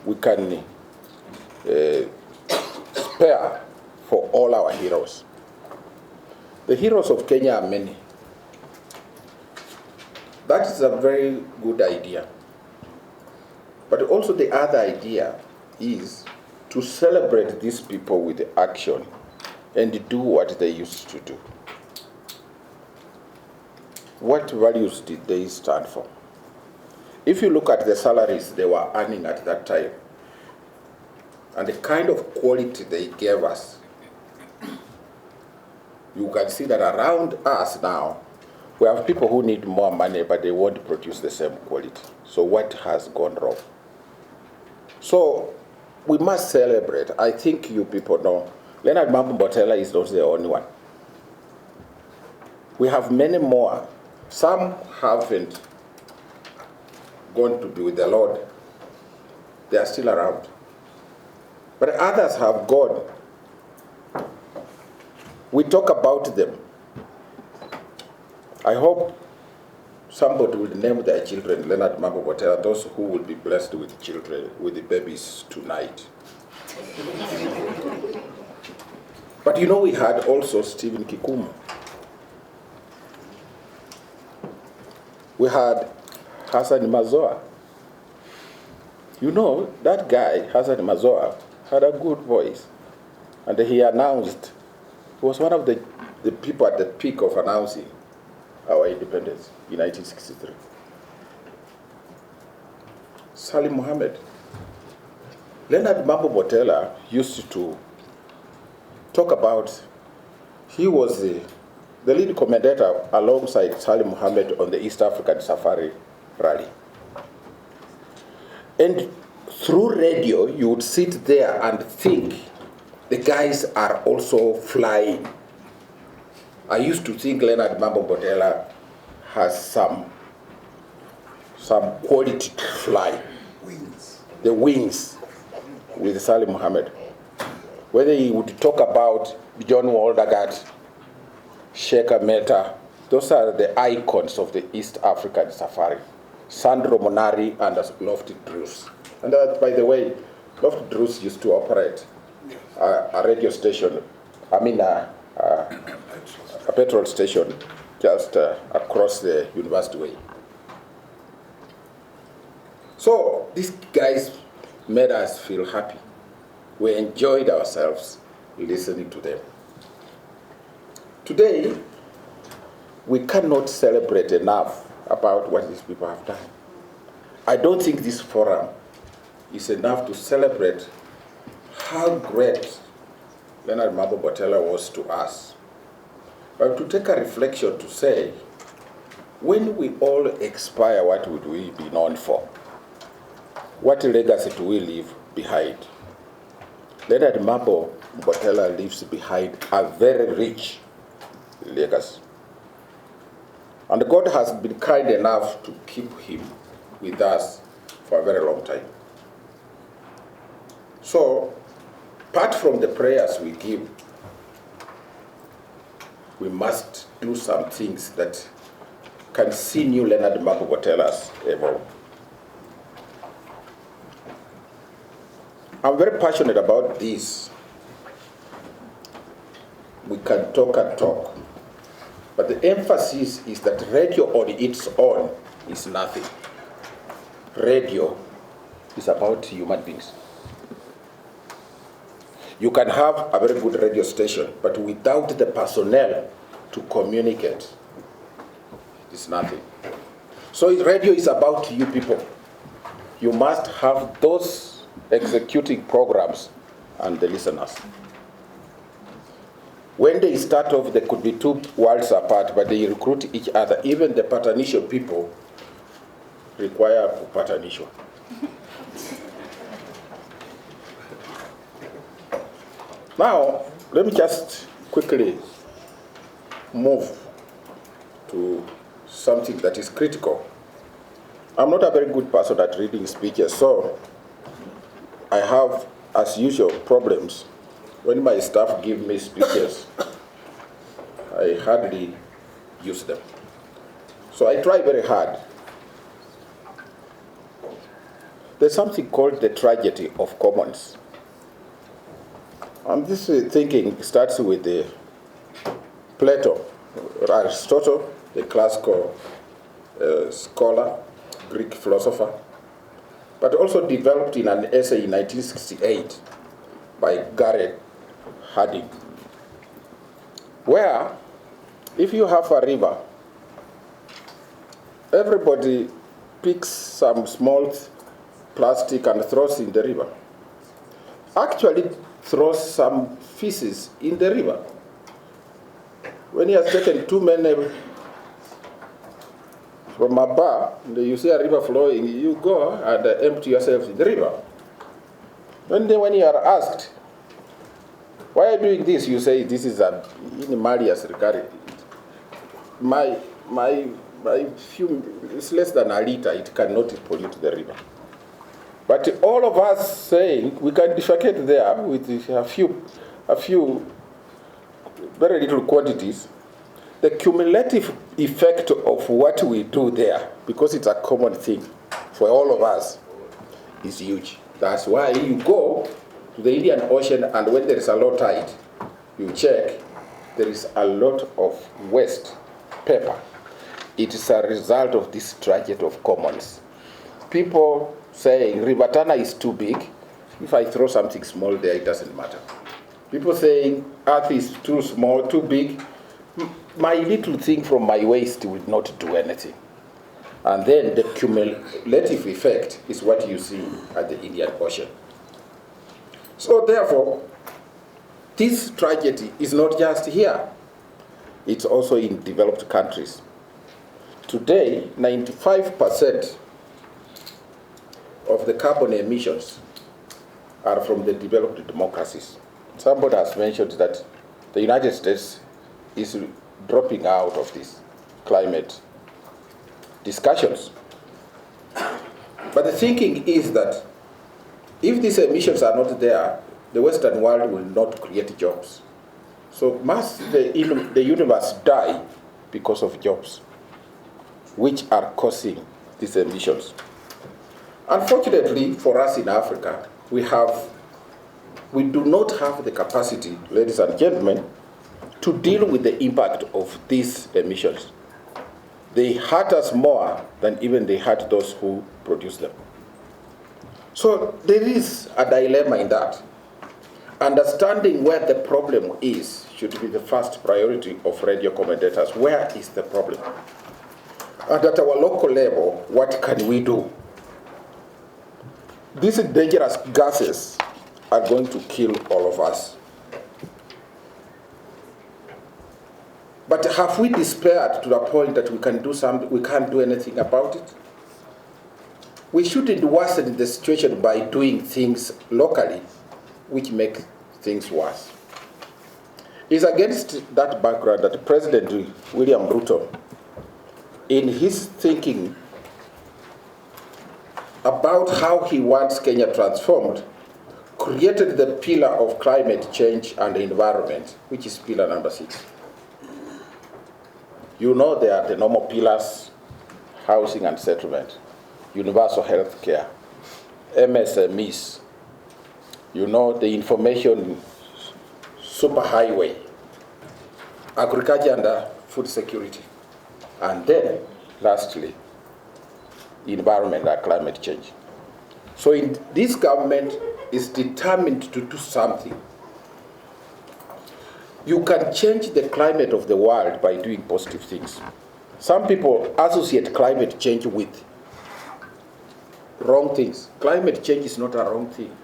we can spare for all our heroes. The heroes of Kenya are many. That is a very good idea. But also the other idea is to celebrate these people with action and do what they used to do. What values did they stand for? If you look at the salaries they were earning at that time, and the kind of quality they gave us, you can see that around us now, we have people who need more money, but they won't produce the same quality. So what has gone wrong? So we must celebrate. I think you people know, Leonard Mambo Mbotela is not the only one. We have many more. Some haven't gone to be with the Lord. They are still around. But others have gone. We talk about them. I hope somebody will name their children Leonard Mambo Mbotela, those who will be blessed with children, with the babies tonight. But you know, we had also Stephen Kikumu. We had Hassan Mazoa. You know, that guy, Hassan Mazoa, had a good voice. And he announced, he was one of the people at the peak of announcing our independence in 1963. Salim Mohammed. Leonard Mambo Mbotela used to talk about, he was the lead commentator alongside Salim Mohammed on the East African Safari Rally. And through radio, you would sit there and think, the guys are also flying. I used to think Leonard Mambo Mbotela has some quality to fly. Wings. The wings with Salim Mohammed. Whether he would talk about John Waldegat, Sheikh Meta, those are the icons of the East African Safari. Sandro Monari and Lofty Drews. And by the way, Lofty Drews used to operate a radio station, a petrol station just across the University Way. So these guys made us feel happy. We enjoyed ourselves listening to them. Today, we cannot celebrate enough about what these people have done. I don't think this forum is enough to celebrate how great Leonard Mambo Mbotela was to us. But to take a reflection to say, when we all expire, what would we be known for? What legacy do we leave behind? Leonard Mambo Mbotela leaves behind a very rich legacy. And God has been kind enough to keep him with us for a very long time. So, apart from the prayers we give, we must do some things that can see new Leonard Mambo Mbotela's evolve. I'm very passionate about this. We can talk and talk. But the emphasis is that radio on its own is nothing. Radio is about human beings. You can have a very good radio station, but without the personnel to communicate, it's nothing. So radio is about you people. You must have those executing programs and the listeners. When they start off, there could be two worlds apart, but they recruit each other. Even the Patanisho people require Patanisho. Now, let me just quickly move to something that is critical. I'm not a very good person at reading speeches, so I have, as usual, problems. When my staff give me speeches, I hardly use them. So I try very hard. there's something called the tragedy of commons. And this thinking starts with Plato, Aristotle, the classical scholar, Greek philosopher, but also developed in an essay in 1968 by Garrett Harding, where if you have a river, everybody picks some small plastic and throws in the river. Actually throws some feces in the river. When he has taken too many from a bar, you see a river flowing, you go and empty yourself in the river. And then when you are asked, why are you doing this? You say, this is an malleus regarding my few, it's less than a liter, it cannot pollute the river. But all of us saying we can defecate there with a few very little quantities, the cumulative effect of what we do there, because it's a common thing for all of us, is huge. That's why you go to the Indian Ocean, and when there is a low tide, you check, there is a lot of waste paper. It is a result of this tragedy of commons. People saying River Tana is too big. If I throw something small there, it doesn't matter. People saying Earth is too small, too big. My little thing from my waste will not do anything. And then the cumulative effect is what you see at the Indian Ocean. So therefore, this tragedy is not just here. It's also in developed countries. Today, 95% of the carbon emissions are from the developed democracies. Somebody has mentioned that the United States is dropping out of these climate discussions. But the thinking is that if these emissions are not there, the Western world will not create jobs. So must the universe die because of jobs, which are causing these emissions. Unfortunately for us in Africa, we do not have the capacity, ladies and gentlemen, to deal with the impact of these emissions. They hurt us more than even they hurt those who produce them. So there is a dilemma in that. Understanding where the problem is should be the first priority of radio commentators. Where is the problem? And at our local level, what can we do? These dangerous gases are going to kill all of us. But have we despaired to the point that we can't do anything about it? We shouldn't worsen the situation by doing things locally which make things worse. It's against that background that President William Ruto, in his thinking about how he wants Kenya transformed, created the pillar of climate change and environment, which is pillar number 6. You know there are the normal pillars: housing and settlement, universal health care, MSMEs, you know, the information superhighway, agriculture and food security, and then lastly, environment and climate change. So this government is determined to do something. You can change the climate of the world by doing positive things. Some people associate climate change with wrong things. Climate change is not a wrong thing.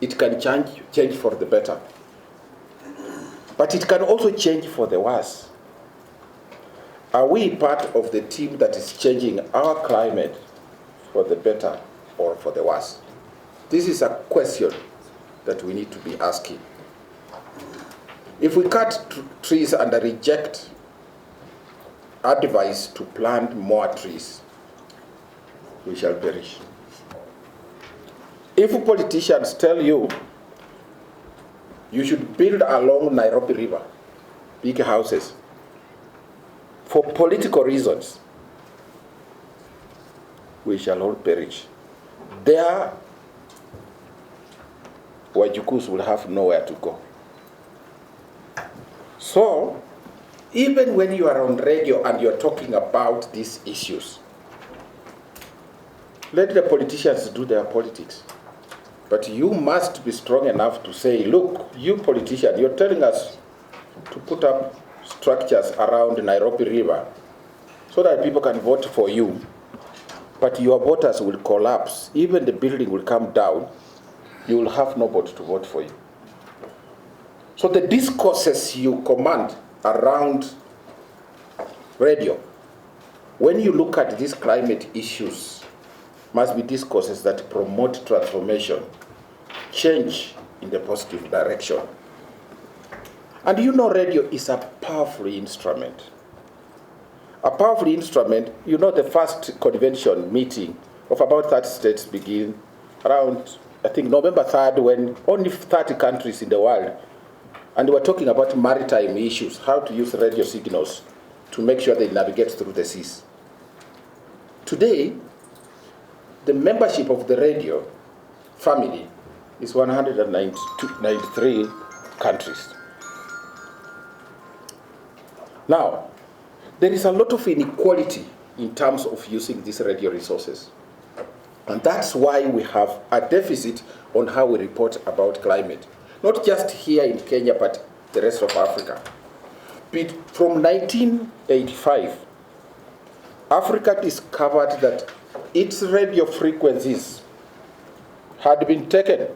It can change for the better. But it can also change for the worse. Are we part of the team that is changing our climate for the better or for the worse? This is a question that we need to be asking. If we cut trees and reject advice to plant more trees, we shall perish. If politicians tell you you should build along Nairobi River, big houses, for political reasons, we shall all perish. their Wajukus will have nowhere to go. So, even when you are on radio and you're talking about these issues, let the politicians do their politics. But you must be strong enough to say, look, you politician, you're telling us to put up structures around the Nairobi River so that people can vote for you. But your voters will collapse. Even the building will come down. You will have nobody to vote for you. So the discourses you command around radio, when you look at these climate issues, must be discourses that promote transformation, change in the positive direction. And you know radio is a powerful instrument. A powerful instrument, you know, the first convention meeting of about 30 states begin around, I think, November 3rd, when only 30 countries in the world, and they were talking about maritime issues, how to use radio signals to make sure they navigate through the seas. Today, the membership of the radio family is 193 countries. Now, there is a lot of inequality in terms of using these radio resources. And that's why we have a deficit on how we report about climate. Not just here in Kenya, but the rest of Africa. From 1985, Africa discovered that its radio frequencies had been taken